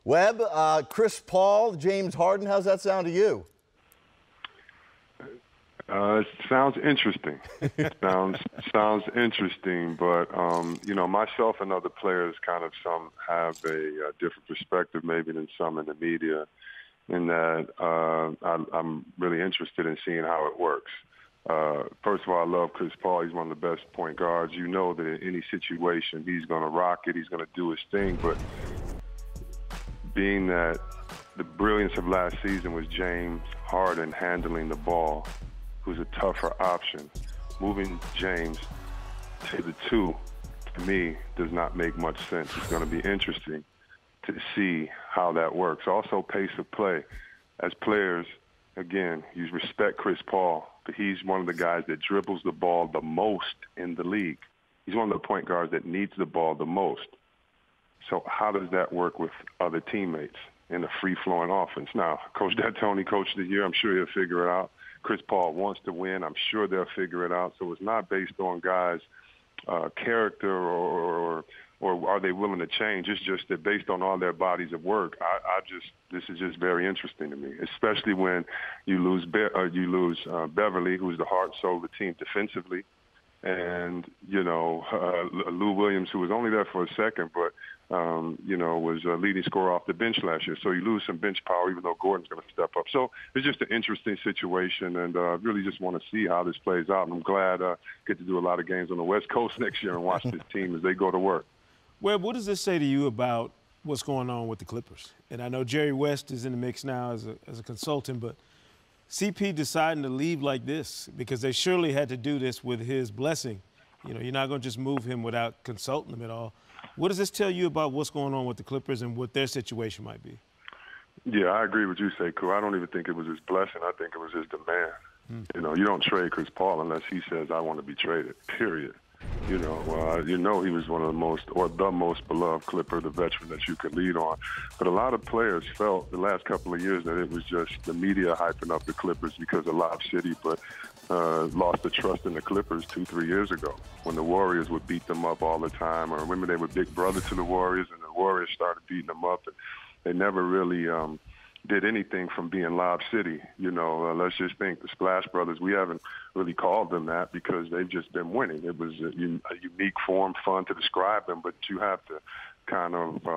Webb, Chris Paul, James Harden, how's that sound to you? It sounds interesting. sounds interesting, but you know, myself and other players some have a different perspective maybe than some in the media, in that I'm really interested in seeing how it works. First of all, I love Chris Paul. He's one of the best point guards. You know that in any situation he's going to rock it. He's going to do his thing. But being that the brilliance of last season was James Harden handling the ball, who's a tougher option, moving James to the 2, to me, does not make much sense. It's going to be interesting to see how that works. Also, pace of play. As players, again, you respect Chris Paul, but he's one of the guys that dribbles the ball the most in the league. He's one of the point guards that needs the ball the most. So how does that work with other teammates in a free-flowing offense? Now, Coach D'Antoni, Coach of the Year, I'm sure he'll figure it out. Chris Paul wants to win. I'm sure they'll figure it out. So it's not based on guys' character or are they willing to change. It's just that based on all their bodies of work, this is just very interesting to me, especially when you lose Beverley, who's the heart and soul of the team defensively, and, you know, Lou Williams, who was only there for a second, but, you know, was a leading scorer off the bench last year. So you lose some bench power, even though Gordon's going to step up. So it's just an interesting situation, and I really just want to see how this plays out. And I'm glad I get to do a lot of games on the West Coast next year and watch this team as they go to work. Webb, what does this say to you about what's going on with the Clippers? And I know Jerry West is in the mix now as a consultant, but CP deciding to leave like this, because they surely had to do this with his blessing. You know, you're not going to just move him without consulting him at all. What does this tell you about what's going on with the Clippers and what their situation might be? Yeah, I agree with you, Sekou. I don't even think it was his blessing. I think it was his demand. You know, you don't trade Chris Paul unless he says, I want to be traded, period. You know, he was one of the most beloved Clipper, the veteran that you could lead on. But a lot of players felt the last couple of years that it was just the media hyping up the Clippers because of Lob City, but lost the trust in the Clippers 2-3 years ago when the Warriors would beat them up all the time. I remember they were big brother to the Warriors, and the Warriors started beating them up, and they never really did anything from being Lob City. You know, let's just think the Splash Brothers, we haven't really called them that because they've just been winning. It was a unique form, fun to describe them, but you have to kind of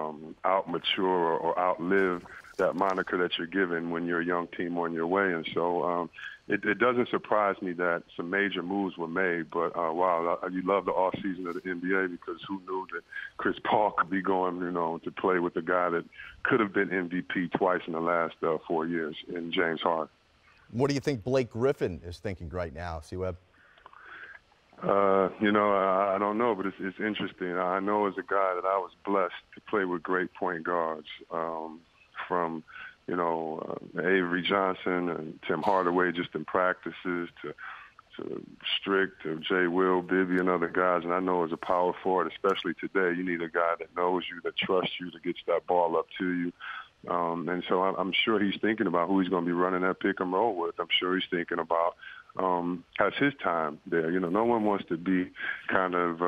out-mature or outlive that moniker that you're given when you're a young team on your way. And so it doesn't surprise me that some major moves were made, but wow, you love the offseason of the NBA because who knew that Chris Paul could be going, you know, to play with a guy that could have been MVP twice in the last 4 years in James Harden. What do you think Blake Griffin is thinking right now, C-Webb? You know, I don't know, but it's interesting. I know as a guy that I was blessed to play with great point guards from, you know, Avery Johnson and Tim Hardaway just in practices to Strick to Jay Will, Bibby, and other guys. And I know as a power forward, especially today, you need a guy that knows you, that trusts you, that gets that ball up to you. And so I'm sure he's thinking about who he's going to be running that pick and roll with. I'm sure he's thinking about has his time there. You know, no one wants to be kind of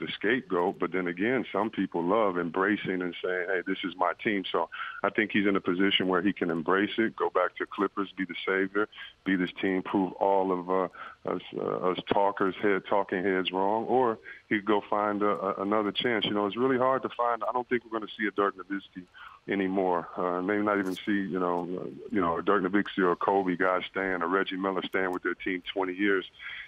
the scapegoat, but then again, some people love embracing and saying, hey, this is my team. So I think he's in a position where he can embrace it, go back to Clippers, be the savior, be this team, prove all of us talking heads wrong, or he could go find another chance. You know, it's really hard to find. I don't think we're going to see a Dirk Nowitzki anymore. Maybe not even see, you know, a Dirk Nowitzki or a Kobe guy staying, or Reggie Miller staying with their team 20 years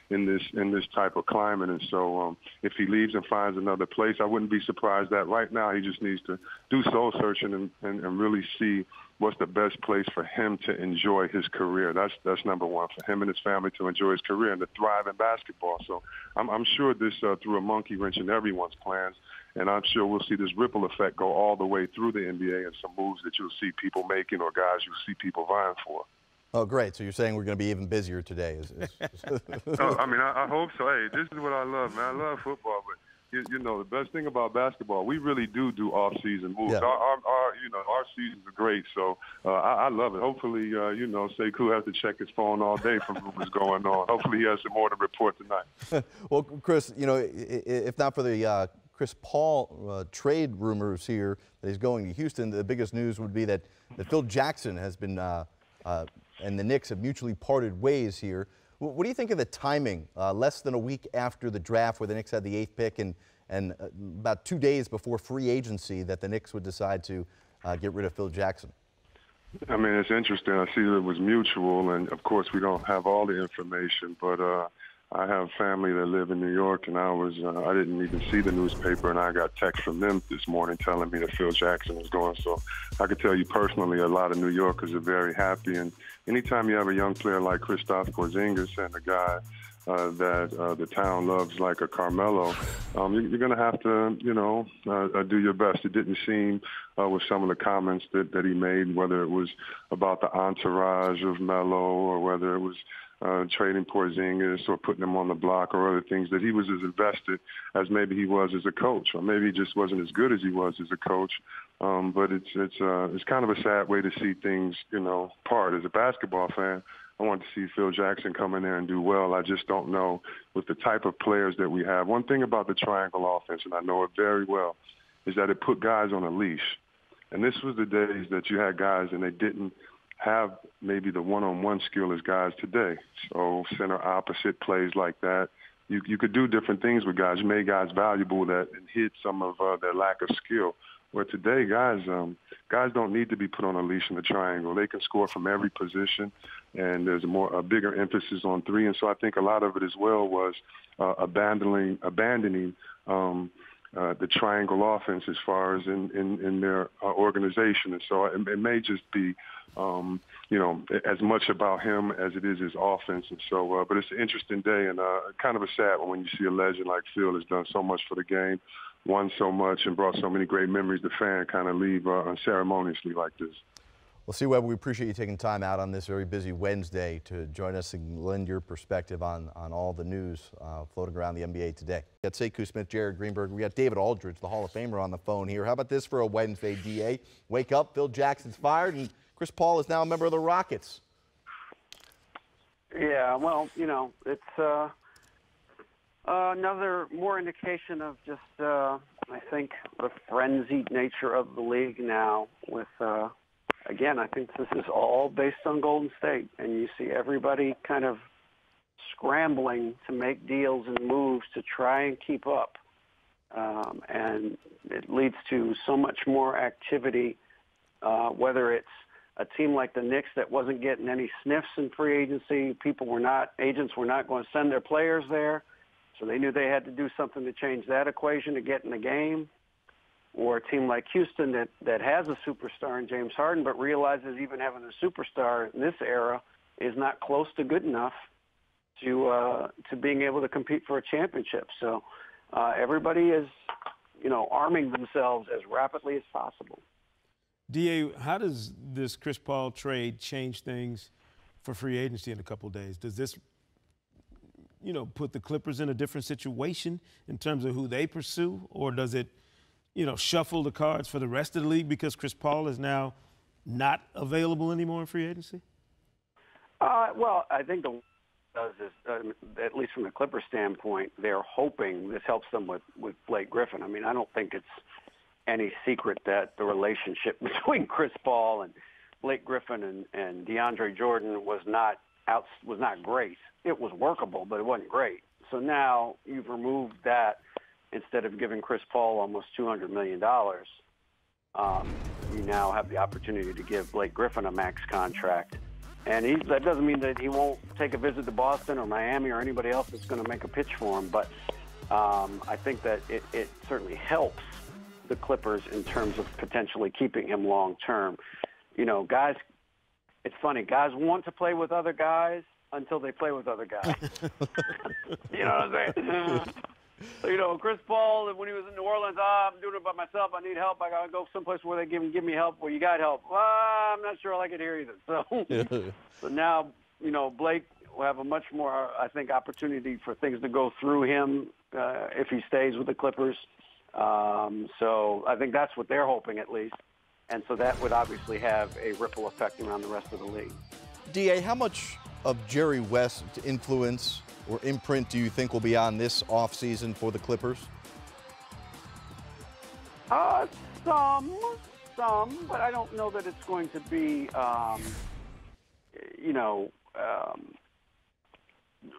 in this type of climate. And so if he leaves and finds another place, I wouldn't be surprised that right now he just needs to do soul searching and really see what's the best place for him to enjoy his career. That's number one, for him and his family to enjoy his career and to thrive in basketball. So I'm sure this threw a monkey wrench in everyone's plans, and I'm sure we'll see this ripple effect go all the way through the NBA and some moves that you'll see people making or guys you'll see people vying for. Oh, great. So you're saying we're going to be even busier today. No, I mean, I hope so. Hey, this is what I love, man. I love football, but you know, the best thing about basketball, we really do off-season moves. Yeah. Our seasons are great, so I love it. Hopefully, you know, Sekou has to check his phone all day for rumors going on. Hopefully he has some more to report tonight. Well, Chris, you know, if not for the Chris Paul trade rumors here that he's going to Houston. The biggest news would be that Phil Jackson has been and the Knicks have mutually parted ways here. What do you think of the timing? Less than a week after the draft, where the Knicks had the 8th pick, and about 2 days before free agency, that the Knicks would decide to get rid of Phil Jackson. I mean, it's interesting. I see that it was mutual, and of course, we don't have all the information, but I have family that live in New York, and I didn't even see the newspaper, and I got text from them this morning telling me that Phil Jackson was going. So I could tell you personally, a lot of New Yorkers are very happy. And anytime you have a young player like Kristaps Porzingis and a guy that the town loves like a Carmelo, you're going to have to, do your best. It didn't seem with some of the comments that he made, whether it was about the entourage of Melo or whether it was trading Porzingis or putting him on the block or other things, that he was as invested as maybe he was as a coach, or maybe he just wasn't as good as he was as a coach. But it's kind of a sad way to see things, part. As a basketball fan, I want to see Phil Jackson come in there and do well. I just don't know with the type of players that we have. One thing about the triangle offense, and I know it very well, is that it put guys on a leash. And this was the days that you had guys and they didn't have maybe the one-on-one skill as guys today. So center opposite plays like that. You could do different things with guys. You made guys valuable and hid some of their lack of skill. Where today, guys don't need to be put on a leash in the triangle. They can score from every position, and there's a bigger emphasis on three. And so I think a lot of it as well was abandoning the triangle offense as far as in their organization. And so it may just be, as much about him as it is his offense. And so, but it's an interesting day and kind of a sad one when you see a legend like Phil has done so much for the game, won so much, and brought so many great memories to fans kind of leave unceremoniously like this. Well, C. Webb, we appreciate you taking time out on this very busy Wednesday to join us and lend your perspective on all the news floating around the NBA today. We got Sekou Smith, Jared Greenberg. We got David Aldridge, the Hall of Famer, on the phone here. How about this for a Wednesday, DA? Wake up, Phil Jackson's fired, and Chris Paul is now a member of the Rockets. Yeah, well, it's another more indication of just, I think, the frenzied nature of the league now with again, I think this is all based on Golden State, and you see everybody kind of scrambling to make deals and moves to try and keep up. And it leads to so much more activity, whether it's a team like the Knicks that wasn't getting any sniffs in free agency. Agents were not going to send their players there, so they knew they had to do something to change that equation to get in the game. Or a team like Houston that has a superstar in James Harden, but realizes even having a superstar in this era is not close to good enough to being able to compete for a championship. So everybody is, arming themselves as rapidly as possible. DA, how does this Chris Paul trade change things for free agency in a couple of days? Does this, put the Clippers in a different situation in terms of who they pursue, or does it shuffle the cards for the rest of the league because Chris Paul is now not available anymore in free agency? Well, I think the does is, at least from the Clippers standpoint, they're hoping this helps them with Blake Griffin. I mean, I don't think it's any secret that the relationship between Chris Paul and Blake Griffin and DeAndre Jordan was not great. It was workable, but it wasn't great. So now you've removed that. Instead of giving Chris Paul almost $200 million, you now have the opportunity to give Blake Griffin a max contract. And that doesn't mean that he won't take a visit to Boston or Miami or anybody else that's going to make a pitch for him. But I think that it certainly helps the Clippers in terms of potentially keeping him long term. Guys, it's funny. Guys want to play with other guys until they play with other guys. You know what I'm saying? So, Chris Paul, when he was in New Orleans, I'm doing it by myself. I need help. I got to go someplace where they give me help. Well, you got help. I'm not sure I like it here either. So now, Blake will have a much more, I think, opportunity for things to go through him if he stays with the Clippers. So I think that's what they're hoping, at least. And so that would obviously have a ripple effect around the rest of the league. DA, how much of Jerry West's influence or imprint do you think will be on this offseason for the Clippers? Some, but I don't know that it's going to be,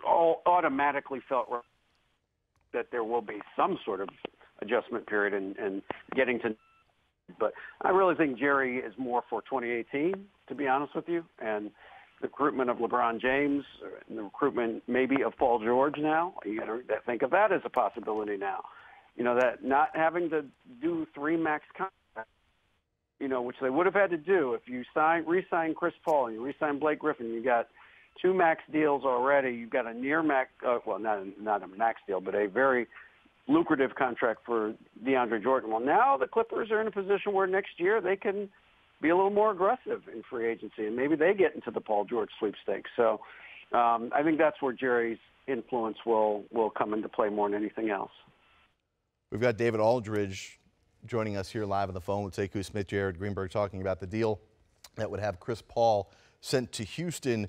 all automatically felt right that there will be some sort of adjustment period and getting to. But I really think Jerry is more for 2018, to be honest with you, and the recruitment of LeBron James, and the recruitment maybe of Paul George now. You got to think of that as a possibility now. That not having to do 3 max contracts, which they would have had to do if you re-sign Chris Paul and you re-sign Blake Griffin. You got 2 max deals already. You've got a near max, not a max deal, but a very lucrative contract for DeAndre Jordan. Well, now the Clippers are in a position where next year they can be a little more aggressive in free agency, and maybe they get into the Paul George sweepstakes. So I think that's where Jerry's influence will come into play more than anything else. We've got David Aldridge joining us here live on the phone with Sekou Smith, Jared Greenberg, talking about the deal that would have Chris Paul sent to Houston.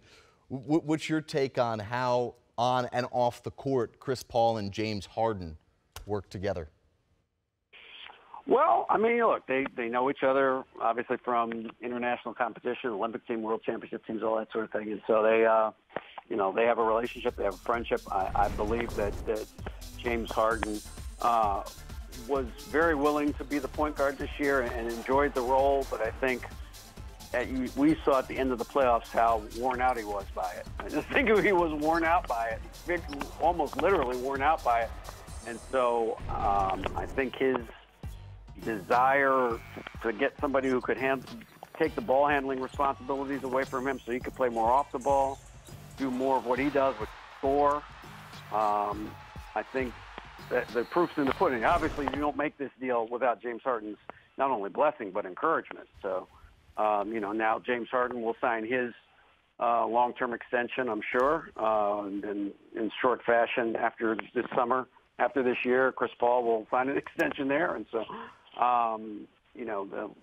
What's your take on how on and off the court Chris Paul and James Harden work together? Well, I mean, look, they know each other, obviously, from international competition, Olympic team, world championship teams, all that sort of thing. And so they have a relationship, they have a friendship. I believe that James Harden was very willing to be the point guard this year and enjoyed the role, but I think we saw at the end of the playoffs how worn out he was by it. I just think he was worn out by it, almost literally worn out by it. And so I think his desire to get somebody who could take the ball handling responsibilities away from him so he could play more off the ball, do more of what he does with score. I think that the proof's in the pudding. Obviously, you don't make this deal without James Harden's not only blessing but encouragement. So, now James Harden will sign his long-term extension, I'm sure, in short fashion after this summer. After this year, Chris Paul will sign an extension there, and so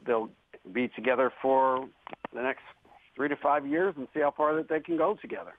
they'll be together for the next 3 to 5 years and see how far that they can go together.